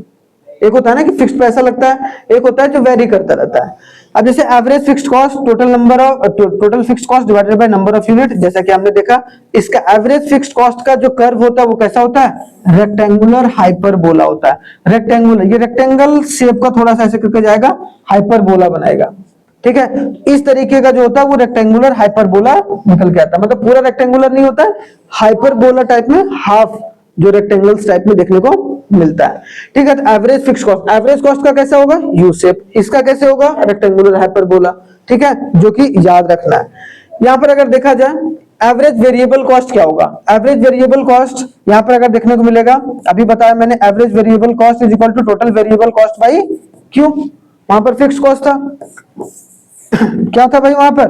एक होता है ना कि फिक्स्ड पैसा लगता है, एक होता है जो वेरी करता रहता है। अब जैसे average fixed cost total fixed cost divided by number of unit, जैसा कि हमने देखा, इसका एवरेज फिक्स्ड कॉस्ट का जो कर्व होता है वो कैसा होता है, रेक्टेंगुलर हाइपरबोला होता है। रेक्टेंगुलर, ये रेक्टेंगल शेप का थोड़ा सा ऐसे करके जाएगा, हाइपरबोला बनाएगा, ठीक है। इस तरीके का जो होता है वो रेक्टेंगुलर हाइपरबोला निकल के आता है, मतलब पूरा रेक्टेंगुलर नहीं होता है, हाइपरबोला टाइप में हाफ जो रेक्टेंगल्स टाइप में देखने को मिलता है, ठीक है। तो average fixed cost, average cost का कैसा होगा, यू शेप, इसका कैसे होगा, रेक्टेंगुलर हाइपरबोला, ठीक है, जो कि याद रखना है। यहाँ पर अगर देखा जाए एवरेज वेरिएबल कॉस्ट क्या होगा, एवरेज वेरिएबल कॉस्ट यहाँ पर अगर देखने को मिलेगा, अभी बताया मैंने, average variable cost is equal to total variable cost by Q. वहां पर फिक्स्ड कॉस्ट था, क्या था भाई वहां पर,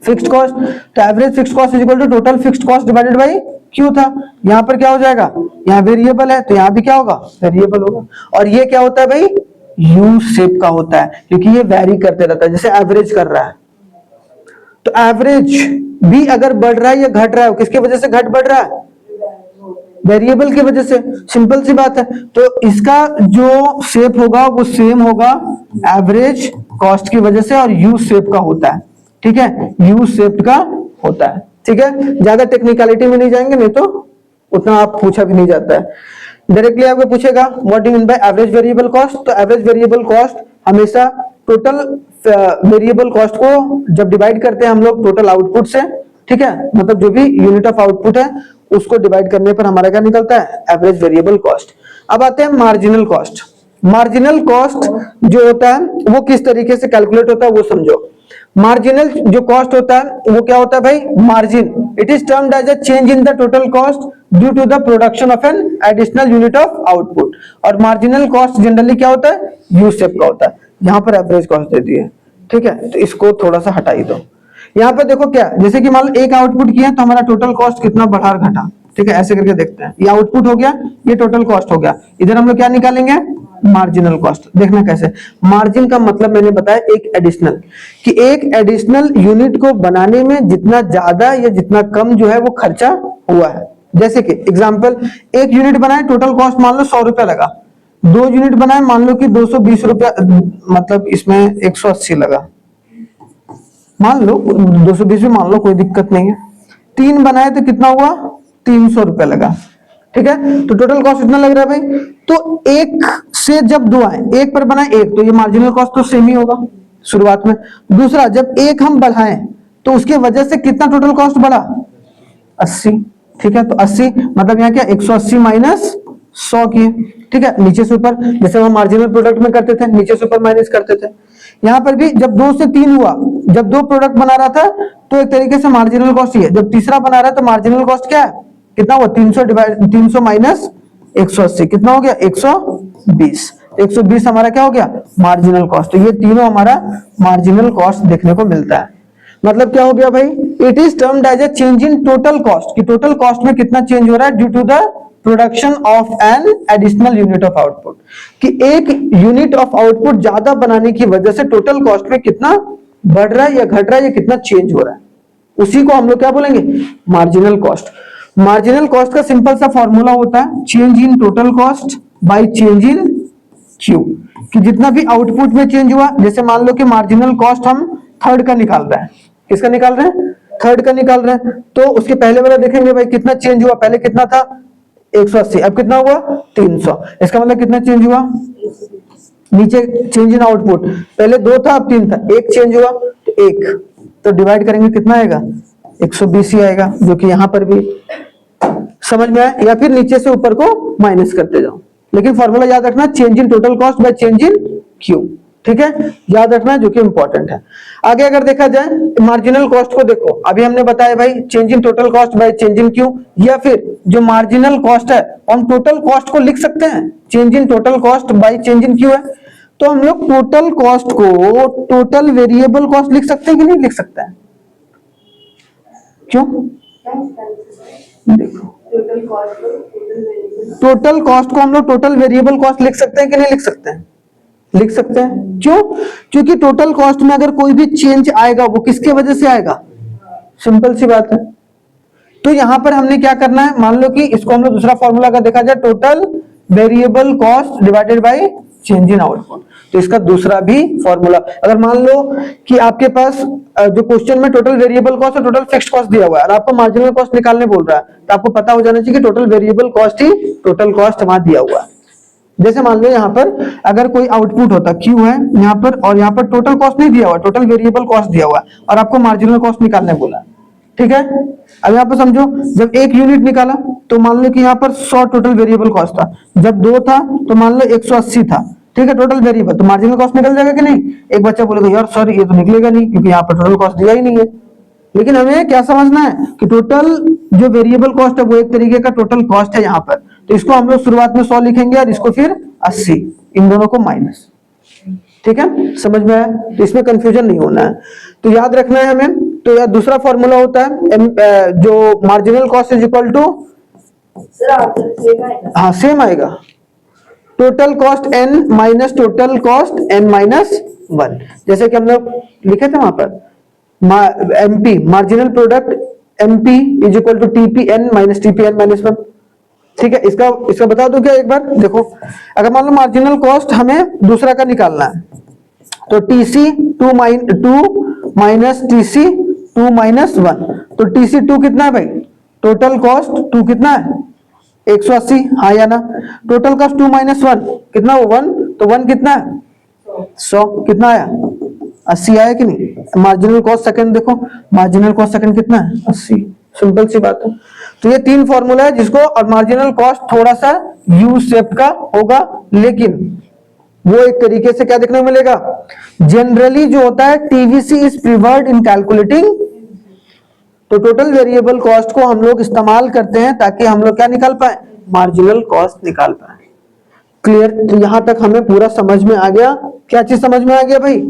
फिक्स्ड कॉस्ट, तो average fixed cost is equal to total fixed cost divided by Q था। यहाँ पर क्या हो जाएगा, यहाँ वेरिएबल है तो यहाँ भी क्या होगा, वेरिएबल होगा। और ये क्या होता है भाई, यू शेप का होता है, क्योंकि ये वैरी करते रहता है, जैसे एवरेज कर रहा है। तो एवरेज बी अगर बढ़ रहा है या घट रहा है, किसकी वजह से घट बढ़ रहा है? वेरिएबल की वजह से। सिंपल सी बात है। तो इसका जो शेप होगा वो सेम होगा एवरेज कॉस्ट की वजह से, और यू शेप का होता है। ठीक है, यू शेप का होता है। ठीक है, ज्यादा टेक्निकलिटी में नहीं जाएंगे, नहीं तो उतना आप पूछा भी नहीं जाता है। डायरेक्टली आपको पूछेगा what do you mean by average variable cost. तो एवरेज वेरिएबल कॉस्ट हमेशा टोटल वेरिएबल कॉस्ट को जब डिवाइड करते हैं हम लोग टोटल आउटपुट से, ठीक है, मतलब जो भी यूनिट ऑफ आउटपुट है उसको डिवाइड करने पर हमारा क्या निकलता है? Average variable cost. अब आते हैं मार्जिनल कॉस्ट। मार्जिनल कॉस्ट जो होता है वो किस तरीके से कैलकुलेट होता है वो समझो। मार्जिनल जो कॉस्ट होता है वो क्या होता है भाई? Margin. It is termed as a change in the total cost due to the production of an additional unit of output. और मार्जिनल कॉस्ट जनरली क्या होता है? यू शेप का होता है। यहाँ पर एवरेज कॉस्ट दे दी है, ठीक है, तो इसको थोड़ा सा हटा ही दो। यहाँ पे देखो क्या, जैसे कि मान लो एक आउटपुट किया तो हमारा टोटल कॉस्ट कितना बढ़ा और घटा, ठीक है, ऐसे करके देखते हैं। ये आउटपुट हो गया, ये टोटल कॉस्ट हो गया। इधर हम लोग क्या निकालेंगे? Marginal cost. देखना कैसे। मार्जिन का मतलब मैंने बताया एक एडिशनल, कि एक एडिशनल यूनिट को बनाने में जितना ज्यादा या जितना कम जो है वो खर्चा हुआ है। जैसे कि एग्जांपल, एक यूनिट बनाए टोटल कॉस्ट मान लो 100 रुपया लगा, 2 यूनिट बनाए मान लो कि 220 रुपया, मतलब इसमें 180 लगा, मान लो 220 भी मान लो, कोई दिक्कत नहीं है। 3 बनाए तो कितना हुआ? 300 रुपया लगा, ठीक है, तो टोटल कॉस्ट इतना लग रहा है भाई। तो एक से जब 2 आए, एक पर बनाए एक, तो ये मार्जिनल कॉस्ट तो सेम ही होगा शुरुआत में। दूसरा, जब एक हम बढ़ाएं तो उसके वजह से कितना टोटल कॉस्ट बढ़ा? 80, ठीक है, तो 80 मतलब यहाँ क्या 180 माइनस 100 किए, ठीक है, नीचे से ऊपर, जैसे हम मार्जिनल प्रोडक्ट में करते थे, नीचे से ऊपर माइनस करते थे। यहाँ पर भी जब 2 से 3 हुआ, जब 2 प्रोडक्ट बना रहा था तो एक तरीके से मार्जिनल कॉस्ट ही है। जब तीसरा बना रहा है तो मार्जिनल कॉस्ट क्या है? कितना हुआ? 300 माइनस 180 कितना हो गया? 120। 120 हमारा क्या हो गया? Marginal cost. तो ये तीनों हमारा मार्जिनल कॉस्ट देखने को मिलता है। मतलब क्या हो गया भाई? It is termed as a change in total cost, कि टोटल कॉस्ट में कितना चेंज हो रहा है due to the production of an additional unit of output, कि एक यूनिट ऑफ आउटपुट ज्यादा बनाने की वजह से टोटल कॉस्ट में कितना बढ़ रहा है या घट रहा है या कितना चेंज हो रहा है, उसी को हम लोग क्या बोलेंगे? Marginal cost. मार्जिनल कॉस्ट का सिंपल सा फॉर्मूला होता है change in total cost by change in Q, कि जितना भी आउटपुट में चेंज हुआ, जैसे मान लो कि मार्जिनल कॉस्ट हम थर्ड का निकाल रहे हैं, किसका निकाल रहे हैं? थर्ड का निकाल रहे हैं, तो उसके पहले वाला देखेंगे भाई कितना चेंज हुआ। पहले कितना था? 180, अब कितना हुआ? 300। इसका मतलब कितना चेंज हुआ? नीचे चेंज इन आउटपुट, पहले 2 था अब 3 था, 1 चेंज हुआ तो 1, तो डिवाइड करेंगे कितना आएगा? 120 ही आएगा, जो कि यहां पर भी समझ में आया। या फिर नीचे से ऊपर को माइनस करते जाओ, लेकिन फॉर्मूला याद रखना, change in total cost by change in Q, ठीक है, याद रखना, जो कि इंपॉर्टेंट है। आगे अगर देखा जाए मार्जिनल कॉस्ट को, देखो अभी हमने बताया भाई change in total cost by change in Q, या फिर जो मार्जिनल कॉस्ट है हम टोटल कॉस्ट को लिख सकते हैं change in total cost by change in Q है, तो हम लोग टोटल कॉस्ट को टोटल वेरिएबल कॉस्ट लिख सकते हैं कि नहीं लिख सकते हैं? क्यों? देखो टोटल कॉस्ट को हम लोग टोटल वेरिएबल कॉस्ट लिख सकते हैं कि नहीं लिख सकते हैं? लिख सकते हैं। क्यों? क्योंकि टोटल कॉस्ट में अगर कोई भी चेंज आएगा वो किसके वजह से आएगा? सिंपल सी बात है। तो यहां पर हमने क्या करना है, मान लो कि इसको हम लोग दूसरा फॉर्मूला का देखा जाए, total variable cost divided by change in output, तो इसका दूसरा भी फॉर्मूला, अगर मान लो कि आपके पास जो क्वेश्चन में टोटल वेरिएबल कॉस्ट और टोटल फिक्स्ड कॉस्ट दिया हुआ है और आपको मार्जिनल कॉस्ट निकालने बोल रहा है, तो आपको पता हो जाना चाहिए कि टोटल वेरिएबल कॉस्ट ही टोटल कॉस्ट वहां दिया हुआ है। जैसे मान लो यहाँ पर अगर कोई आउटपुट होता क्यू है यहाँ पर, और यहाँ पर टोटल कॉस्ट नहीं दिया हुआ, टोटल वेरिएबल कॉस्ट दिया हुआ है और आपको मार्जिनल कॉस्ट निकालने बोला, ठीक है। अब यहाँ पर समझो, जब एक यूनिट निकाला तो मान लो कि यहाँ पर 100 टोटल वेरिएबल कॉस्ट था, जब 2 था तो मान लो 180 था, ठीक है, टोटल वेरिएबल, तो मार्जिनल कॉस्ट निकल जाएगा कि नहीं? एक बच्चा बोलेगा यार सर ये तो निकलेगा नहीं क्योंकि यहाँ पर टोटल कॉस्ट दिया ही नहीं है। लेकिन हमें क्या समझना है कि टोटल जो वेरिएबल कॉस्ट है वो एक तरीके का टोटल कॉस्ट है यहाँ पर, तो इसको हम लोग शुरुआत में 100 लिखेंगे और इसको फिर 80, इन दोनों को माइनस, ठीक है, समझ में आया? तो इसमें कंफ्यूजन नहीं होना है, तो याद रखना है हमें। तो यह दूसरा फॉर्मूला होता है जो marginal cost is equal to, हाँ सेम आएगा, total cost n minus total cost n minus 1, जैसे कि हम लोग लिखे थे वहां पर MP marginal product MP is equal to TPN minus TPN minus 1। ठीक है, इसका बता दो क्या एक बार देखो, अगर मान लो मार्जिनल कॉस्ट हमें दूसरा का निकालना है तो टीसी 2 माइनस टीसी 2 माइनस 1, तो टीसी 2 कितना है भाई, टोटल कॉस्ट 2 कितना है 180, हाँ या ना। टोटल कॉस्ट 2 माइनस 1 कितना हो 1, तो 1 कितना है 100, कितना आया 80 आया कि नहीं। मार्जिनल कॉस्ट सेकंड देखो, मार्जिनल कॉस्ट सेकंड कितना है 80, सिंपल सी बात है। तो ये 3 फॉर्मूला है जिसको, और मार्जिनल कॉस्ट थोड़ा सा यू शेप का होगा, लेकिन वो एक तरीके से क्या देखने को मिलेगा, जनरली जो होता है TVC is preferred in calculating. तो टोटल वेरिएबल कॉस्ट को हम लोग इस्तेमाल करते हैं ताकि हम लोग क्या निकाल पाए, मार्जिनल कॉस्ट निकाल पाए। क्लियर, तो यहां तक हमें पूरा समझ में आ गया। क्या चीज समझ में आ गया भाई,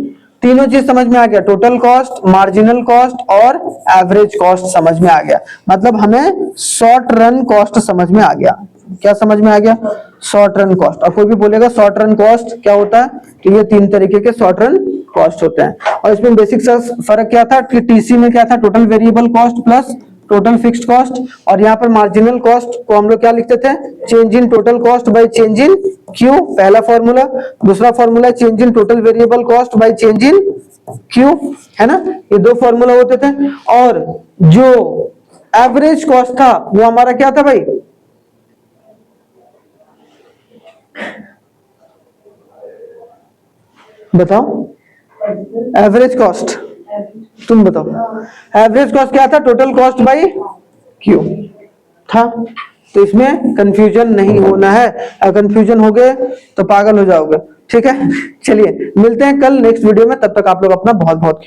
तीनों चीज समझ में आ गया, टोटल कॉस्ट, मार्जिनल कॉस्ट और एवरेज कॉस्ट समझ में आ गया। मतलब हमें शॉर्ट रन कॉस्ट समझ में आ गया। क्या समझ में आ गया, शॉर्ट रन कॉस्ट। और कोई भी बोलेगा शॉर्ट रन कॉस्ट क्या होता है, तो ये 3 तरीके के शॉर्ट रन कॉस्ट होते हैं। और इसमें बेसिक सा फर्क क्या था कि टीसी में क्या था, total variable cost plus total fixed cost, और यहाँ पर मार्जिनल कॉस्ट को हम लोग क्या लिखते थे, change in total cost by change in Q, पहला फॉर्मूला। दूसरा formula change in total variable cost by change in Q, है ना, ये 2 फॉर्मूला होते थे। और जो एवरेज कॉस्ट था वो हमारा क्या था भाई, बताओ एवरेज कॉस्ट, तुम बताओ एवरेज कॉस्ट क्या था, टोटल कॉस्ट बाय क्यू था। तो इसमें कंफ्यूजन नहीं होना है, अगर कंफ्यूजन हो गए तो पागल हो जाओगे। ठीक है, चलिए मिलते हैं कल नेक्स्ट वीडियो में, तब तक आप लोग अपना बहुत बहुत